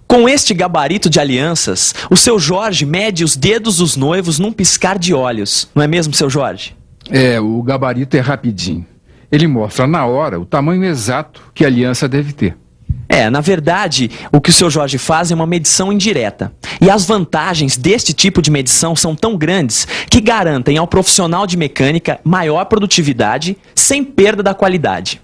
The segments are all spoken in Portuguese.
Com este gabarito de alianças, o seu Jorge mede os dedos dos noivos num piscar de olhos. Não é mesmo, seu Jorge? O gabarito é rapidinho. Ele mostra na hora o tamanho exato que a aliança deve ter. Na verdade, o que o seu Jorge faz é uma medição indireta. E as vantagens deste tipo de medição são tão grandes que garantem ao profissional de mecânica maior produtividade sem perda da qualidade.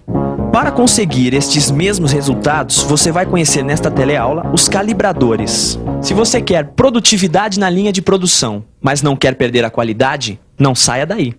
Para conseguir estes mesmos resultados, você vai conhecer nesta teleaula os calibradores. Se você quer produtividade na linha de produção, mas não quer perder a qualidade, não saia daí.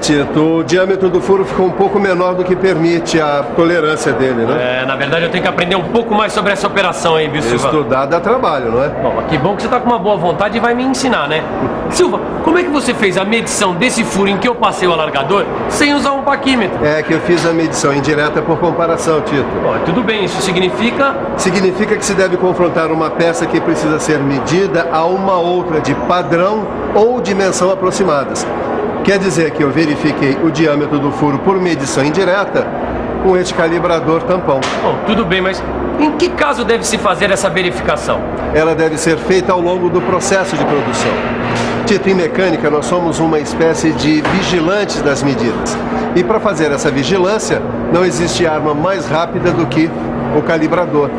Tito, o diâmetro do furo ficou um pouco menor do que permite a tolerância dele, né? Na verdade eu tenho que aprender um pouco mais sobre essa operação aí, viu, Silva? Estudar dá trabalho, não é? Bom, que bom que você tá com uma boa vontade e vai me ensinar, né? Silva, como é que você fez a medição desse furo em que eu passei o alargador sem usar um paquímetro? É que eu fiz a medição indireta por comparação, Tito. Bom, tudo bem, isso significa... Significa que se deve confrontar uma peça que precisa ser medida a uma outra de padrão ou dimensão aproximadas. Quer dizer que eu verifiquei o diâmetro do furo por medição indireta com este calibrador tampão. Bom, tudo bem, mas em que caso deve-se fazer essa verificação? Ela deve ser feita ao longo do processo de produção. Tito, em mecânica nós somos uma espécie de vigilantes das medidas. E para fazer essa vigilância, não existe arma mais rápida do que o calibrador.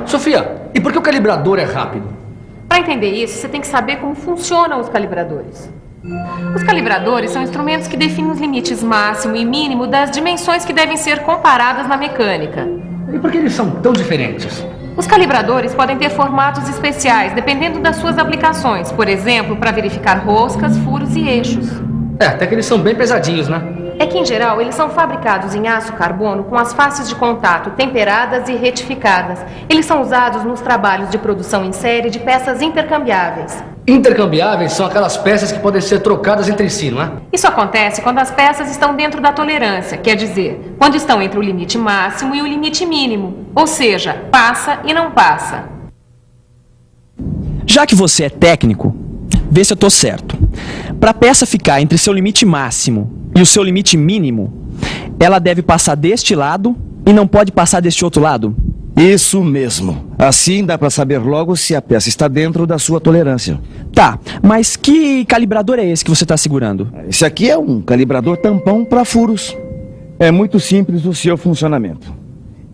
Sofia, e por que o calibrador é rápido? Para entender isso, você tem que saber como funcionam os calibradores. Os calibradores são instrumentos que definem os limites máximo e mínimo das dimensões que devem ser comparadas na mecânica. E por que eles são tão diferentes? Os calibradores podem ter formatos especiais, dependendo das suas aplicações. Por exemplo, para verificar roscas, furos e eixos. Até que eles são bem pesadinhos, né? É que, em geral, eles são fabricados em aço carbono com as faces de contato temperadas e retificadas. Eles são usados nos trabalhos de produção em série de peças intercambiáveis. Intercambiáveis são aquelas peças que podem ser trocadas entre si, não é? Isso acontece quando as peças estão dentro da tolerância, quer dizer, quando estão entre o limite máximo e o limite mínimo. Ou seja, passa e não passa. Já que você é técnico, vê se eu tô certo. Para a peça ficar entre seu limite máximo e o seu limite mínimo, ela deve passar deste lado e não pode passar deste outro lado? Isso mesmo. Assim dá para saber logo se a peça está dentro da sua tolerância. Tá, mas que calibrador é esse que você está segurando? Esse aqui é um calibrador tampão para furos. É muito simples o seu funcionamento.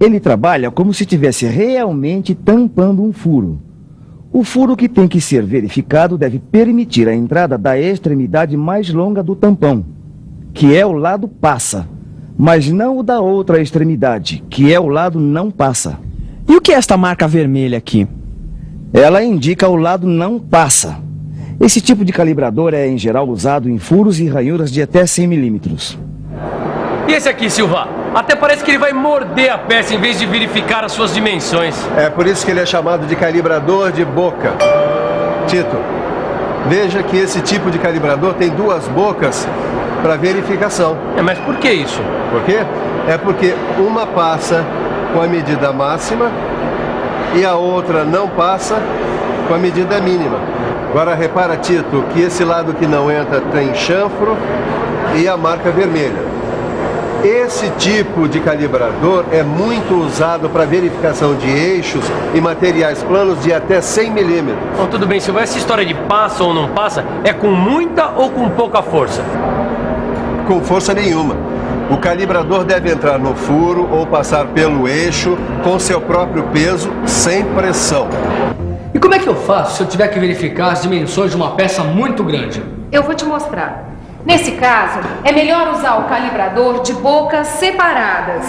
Ele trabalha como se estivesse realmente tampando um furo. O furo que tem que ser verificado deve permitir a entrada da extremidade mais longa do tampão, que é o lado passa, mas não o da outra extremidade, que é o lado não passa. E o que é esta marca vermelha aqui? Ela indica o lado não passa. Esse tipo de calibrador é, em geral, usado em furos e ranhuras de até 100 milímetros. E esse aqui, Silva? Até parece que ele vai morder a peça em vez de verificar as suas dimensões. É por isso que ele é chamado de calibrador de boca. Tito, veja que esse tipo de calibrador tem duas bocas para verificação. Mas por que isso? Por quê? É porque uma passa com a medida máxima e a outra não passa com a medida mínima. Agora repara, Tito, que esse lado que não entra tem chanfro e a marca vermelha. Esse tipo de calibrador é muito usado para verificação de eixos e materiais planos de até 100 milímetros. Bom, tudo bem, Silva, essa história de passa ou não passa é com muita ou com pouca força? Com força nenhuma. O calibrador deve entrar no furo ou passar pelo eixo com seu próprio peso, sem pressão. E como é que eu faço se eu tiver que verificar as dimensões de uma peça muito grande? Eu vou te mostrar. Nesse caso, é melhor usar o calibrador de bocas separadas.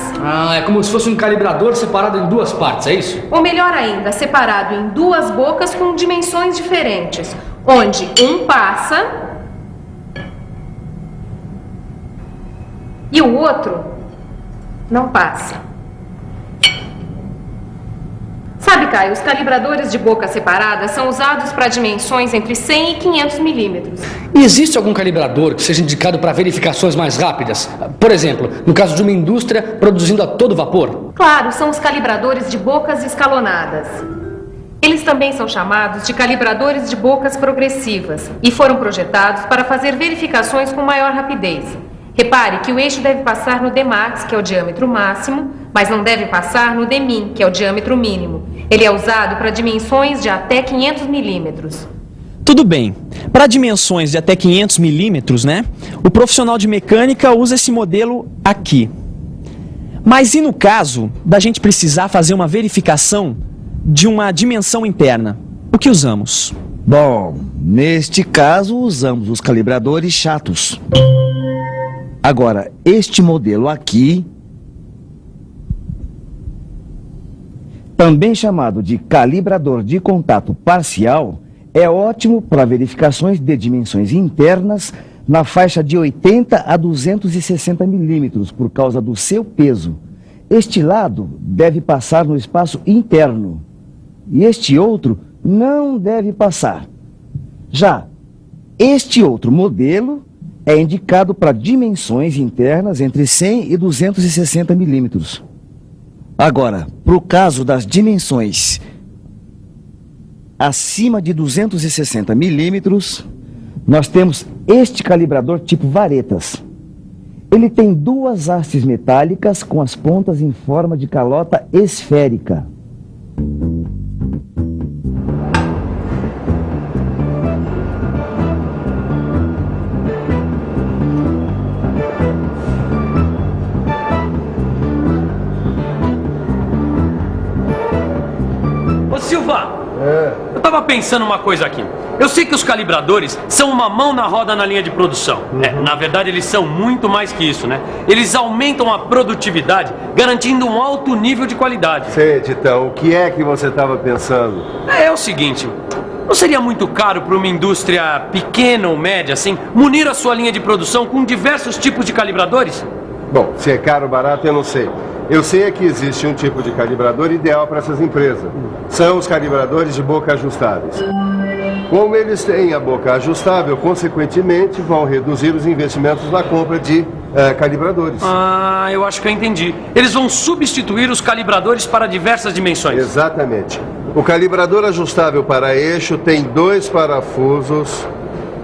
É como se fosse um calibrador separado em duas partes, é isso? Ou melhor ainda, separado em duas bocas com dimensões diferentes, onde um passa e o outro não passa. Sabe, Caio, os calibradores de boca separada são usados para dimensões entre 100 e 500 milímetros. E existe algum calibrador que seja indicado para verificações mais rápidas? Por exemplo, no caso de uma indústria produzindo a todo vapor? Claro, são os calibradores de bocas escalonadas. Eles também são chamados de calibradores de bocas progressivas e foram projetados para fazer verificações com maior rapidez. Repare que o eixo deve passar no Dmax, que é o diâmetro máximo, mas não deve passar no Dmin, que é o diâmetro mínimo. Ele é usado para dimensões de até 500 milímetros. Tudo bem. Para dimensões de até 500 milímetros, né? O profissional de mecânica usa esse modelo aqui. Mas e no caso da gente precisar fazer uma verificação de uma dimensão interna? O que usamos? Bom, neste caso usamos os calibradores chatos. Agora, este modelo aqui, também chamado de calibrador de contato parcial, é ótimo para verificações de dimensões internas na faixa de 80 a 260 milímetros por causa do seu peso. Este lado deve passar no espaço interno e este outro não deve passar. Já este outro modelo é indicado para dimensões internas entre 100 e 260 milímetros. Agora, para o caso das dimensões acima de 260 milímetros, nós temos este calibrador tipo varetas. Ele tem duas hastes metálicas com as pontas em forma de calota esférica. Ô Silva, eu tava pensando uma coisa aqui. Eu sei que os calibradores são uma mão na roda na linha de produção. Na verdade, eles são muito mais que isso, né? Eles aumentam a produtividade, garantindo um alto nível de qualidade. Sei, Titão, o que é que você estava pensando? É o seguinte, não seria muito caro para uma indústria pequena ou média, assim, munir a sua linha de produção com diversos tipos de calibradores? Bom, se é caro ou barato, eu não sei. Eu sei é que existe um tipo de calibrador ideal para essas empresas. São os calibradores de boca ajustáveis. Como eles têm a boca ajustável, consequentemente vão reduzir os investimentos na compra de calibradores. Ah, eu acho que eu entendi. Eles vão substituir os calibradores para diversas dimensões. Exatamente. O calibrador ajustável para eixo tem 2 parafusos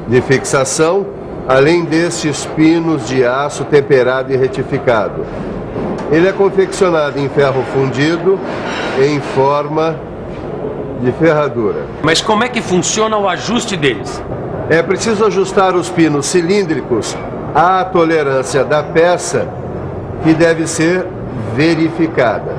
de fixação, além destes pinos de aço temperado e retificado. Ele é confeccionado em ferro fundido em forma de ferradura. Mas como é que funciona o ajuste deles? É preciso ajustar os pinos cilíndricos à tolerância da peça, que deve ser verificada.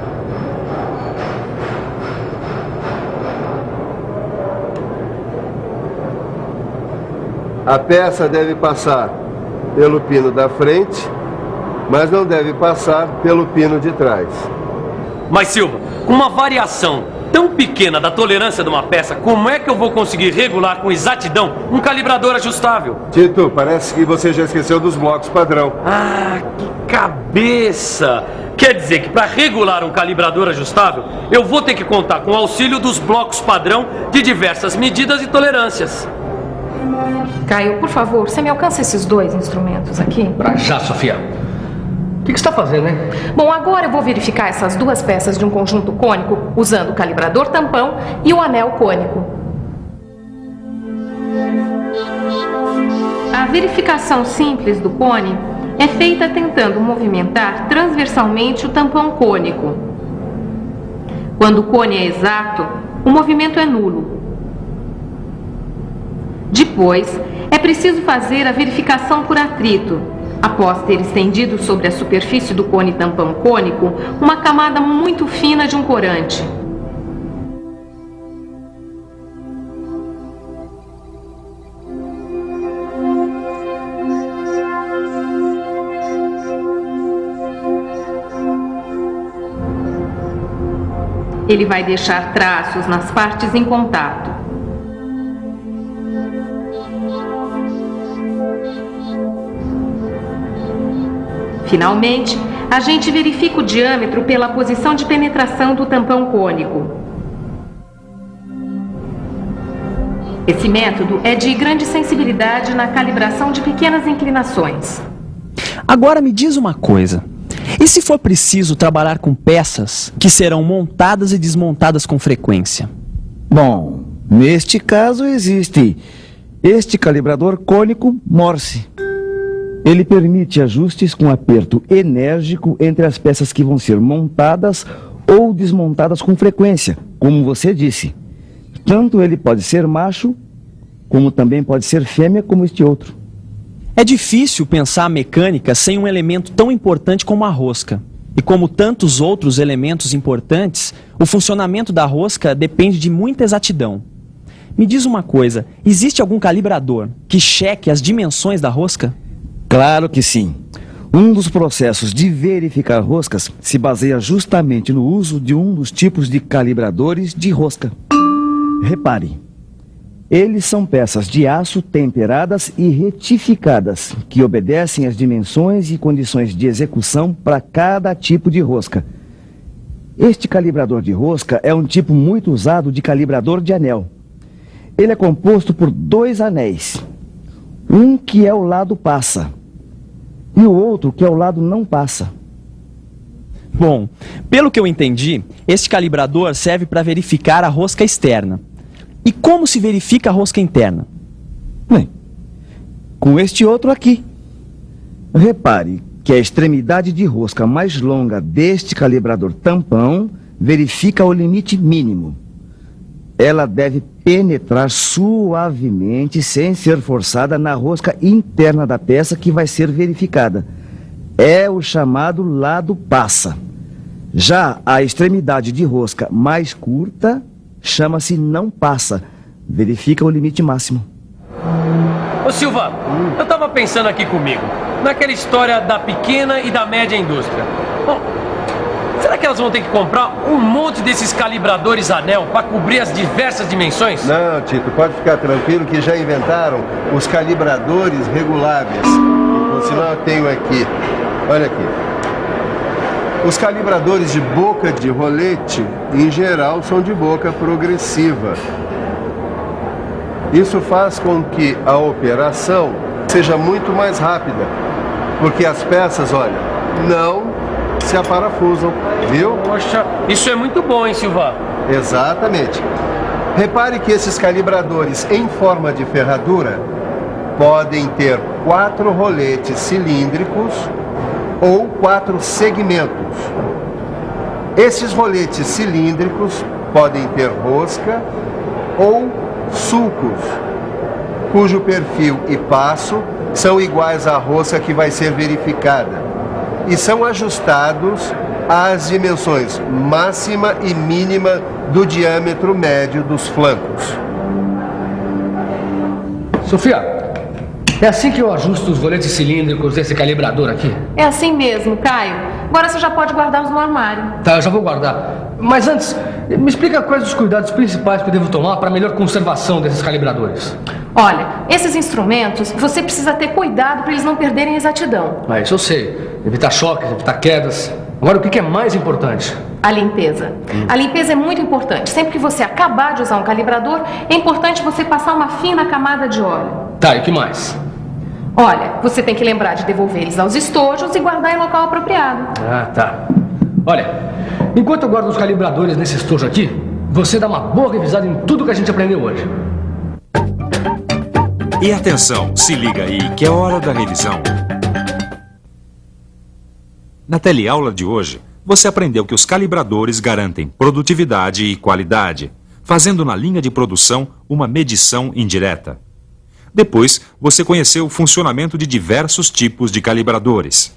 A peça deve passar pelo pino da frente, mas não deve passar pelo pino de trás. Mas Silva, com uma variação tão pequena da tolerância de uma peça, como é que eu vou conseguir regular com exatidão um calibrador ajustável? Tito, parece que você já esqueceu dos blocos padrão. Ah, que cabeça! Quer dizer que para regular um calibrador ajustável, eu vou ter que contar com o auxílio dos blocos padrão de diversas medidas e tolerâncias. Caio, por favor, você me alcança esses 2 instrumentos aqui? Pra já, Sofia. O que você está fazendo, hein? Bom, agora eu vou verificar essas 2 peças de um conjunto cônico usando o calibrador tampão e o anel cônico. A verificação simples do cone é feita tentando movimentar transversalmente o tampão cônico. Quando o cone é exato, o movimento é nulo. Depois, é preciso fazer a verificação por atrito, após ter estendido sobre a superfície do cone tampão cônico uma camada muito fina de um corante. Ele vai deixar traços nas partes em contato. Finalmente, a gente verifica o diâmetro pela posição de penetração do tampão cônico. Esse método é de grande sensibilidade na calibração de pequenas inclinações. Agora me diz uma coisa. E se for preciso trabalhar com peças que serão montadas e desmontadas com frequência? Bom, neste caso existe este calibrador cônico Morse. Ele permite ajustes com aperto enérgico entre as peças que vão ser montadas ou desmontadas com frequência, como você disse. Tanto ele pode ser macho, como também pode ser fêmea, como este outro. É difícil pensar a mecânica sem um elemento tão importante como a rosca. E como tantos outros elementos importantes, o funcionamento da rosca depende de muita exatidão. Me diz uma coisa, existe algum calibrador que cheque as dimensões da rosca? Claro que sim. Um dos processos de verificar roscas se baseia justamente no uso de um dos tipos de calibradores de rosca. Repare, eles são peças de aço temperadas e retificadas, que obedecem às dimensões e condições de execução para cada tipo de rosca. Este calibrador de rosca é um tipo muito usado de calibrador de anel. Ele é composto por 2 anéis. Um que é o lado passa e o outro que é o lado não passa. Bom, pelo que eu entendi, este calibrador serve para verificar a rosca externa. E como se verifica a rosca interna? Bem, com este outro aqui. Repare que a extremidade de rosca mais longa deste calibrador tampão verifica o limite mínimo. Ela deve penetrar suavemente, sem ser forçada, na rosca interna da peça que vai ser verificada. É o chamado lado passa. Já a extremidade de rosca mais curta chama-se não passa. Verifica o limite máximo. Ô Silva, eu tava pensando aqui comigo, naquela história da pequena e da média indústria. Bom, será que elas vão ter que comprar um monte desses calibradores anel para cobrir as diversas dimensões? Não, Tito, pode ficar tranquilo que já inventaram os calibradores reguláveis. Por sinal, eu tenho aqui. Olha aqui. Os calibradores de boca de rolete, em geral, são de boca progressiva. Isso faz com que a operação seja muito mais rápida, porque as peças, olha, não se aparafusam, viu? Poxa, isso é muito bom, hein, Silva? Exatamente. Repare que esses calibradores em forma de ferradura podem ter 4 roletes cilíndricos ou 4 segmentos. Esses roletes cilíndricos podem ter rosca ou sulcos, cujo perfil e passo são iguais à rosca que vai ser verificada e são ajustados às dimensões máxima e mínima do diâmetro médio dos flancos. Sofia, é assim que eu ajusto os roletes cilíndricos desse calibrador aqui? É assim mesmo, Caio. Agora você já pode guardá-los no armário. Tá, eu já vou guardar. Mas antes, me explica quais os cuidados principais que eu devo tomar para a melhor conservação desses calibradores. Olha, esses instrumentos, você precisa ter cuidado para eles não perderem exatidão. Ah, isso eu sei. Evitar choques, evitar quedas. Agora, o que é mais importante? A limpeza. A limpeza é muito importante. Sempre que você acabar de usar um calibrador, é importante você passar uma fina camada de óleo. Tá, e o que mais? Olha, você tem que lembrar de devolver eles aos estojos e guardar em local apropriado. Ah, tá. Olha, enquanto eu guardo os calibradores nesse estojo aqui, você dá uma boa revisada em tudo que a gente aprendeu hoje. E atenção, se liga aí que é hora da revisão. Na teleaula de hoje, você aprendeu que os calibradores garantem produtividade e qualidade, fazendo na linha de produção uma medição indireta. Depois, você conheceu o funcionamento de diversos tipos de calibradores.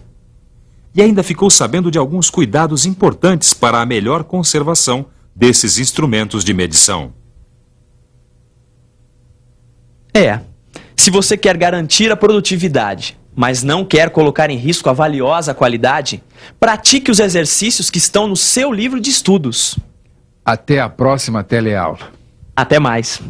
E ainda ficou sabendo de alguns cuidados importantes para a melhor conservação desses instrumentos de medição. Se você quer garantir a produtividade, mas não quer colocar em risco a valiosa qualidade, pratique os exercícios que estão no seu livro de estudos. Até a próxima teleaula. Até mais.